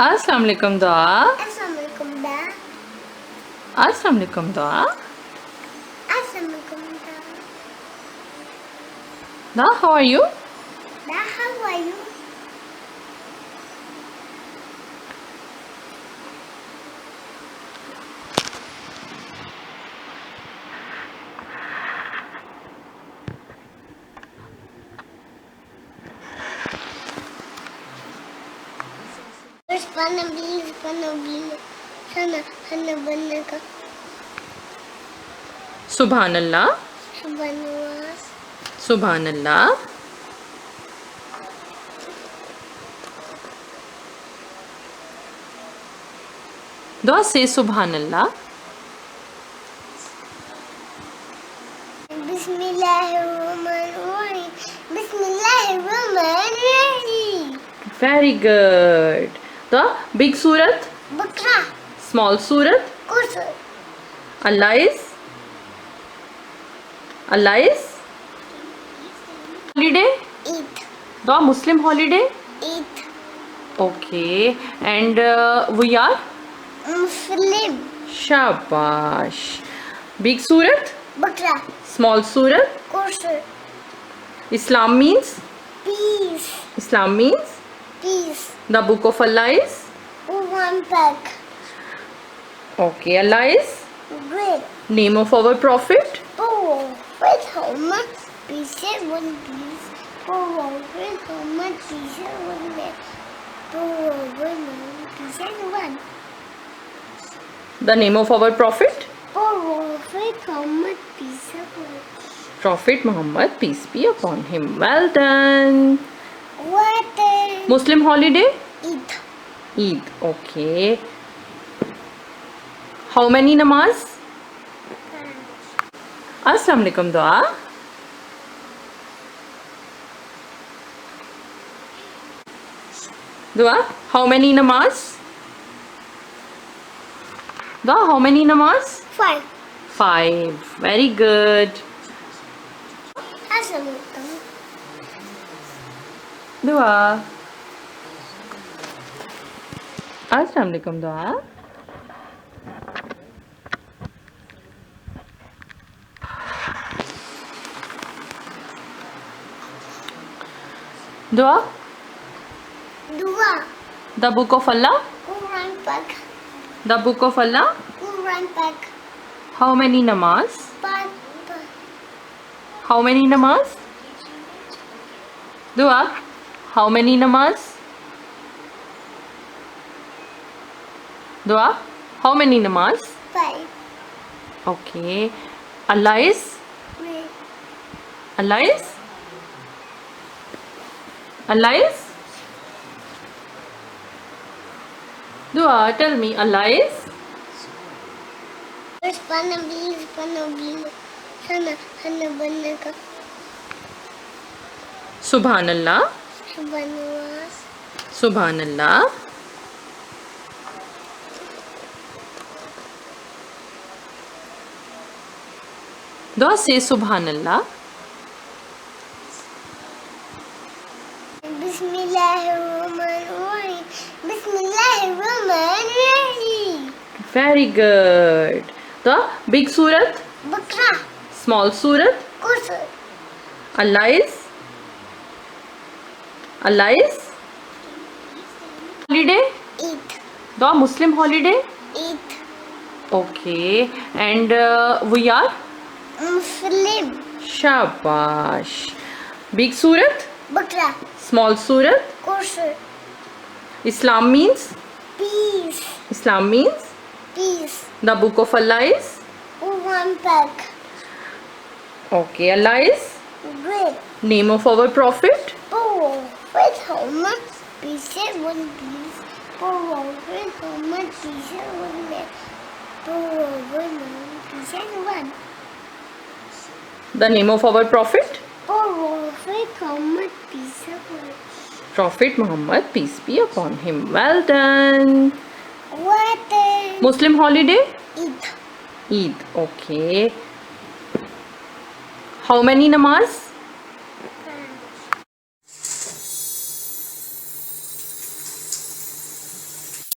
अस्सलाम वालेकुम दुआ। Assalamu alaikum da. अस्सलाम वालेकुम दुआ। Assalamu alaikum da. Duaa, how are you? Da, how are you? Sana बनने का सुभान अल्लाह, बनवास सुभान अल्लाह। दुआ से सुभान अल्लाह। बिस्मिल्लाहिर्रहमानिर्रहीम बिस्मिल्लाहिर्रहमानिर्रहीम। Very good. दुआ बिग सूरत, बकरा स्मॉल सूरत। कुर्सी Allah is holiday. Eid Duaa Muslim holiday. Eid Okay, and we are Muslim shabash. Big surat, बकरा small surat. कुर्सी Islam means peace the book of Allah is. one pack Okay, Allah is great name of our prophet. with how much pieces one piece with how much pieces one leg pieces one The name of our prophet, with how much pieces one Prophet Muhammad, peace be upon him. Well done. what Muslim holiday, eat Eid. Okay. How many namaz? Assalamu alaikum Duaa. Duaa, how many namaz? Duaa, how many namaz? five 5. Very good. Assalamu alaikum Duaa. Assalamu alaikum Duaa. Duaa, Dua the book of Allah. Quran pack The book of Allah. Quran pack How many namaz? pack How many namaz? Duaa, how many namaz? Duaa, how many namaz? five Okay. Allah is Allah is Allah is Duaa, tell me Allah is sana बनने का Subhan Allah, बनवास Subhan Allah. Duaa say Subhan Allah. बिस्मिल्लाहिर्रहमानिर्रहीम बिस्मिल्लाहिर्रहमानिर्रहीम। Very good. Duaa big surat, बकरा small surat. कुर्सी Allah is holiday. Eid Duaa Muslim holiday. Eid Okay, and we are Muslim shabash. Big surat, बकरा small surat. कुर्सी Islam means peace the book of Allah is. one pack Okay, Allah is great name of our prophet. with how much pieces one piece with how much pieces one leg pieces one The name of our prophet, with how much pieces one Prophet Muhammad, peace be upon him. Well done. what Muslim holiday, eat Eid. Okay. How many namaz?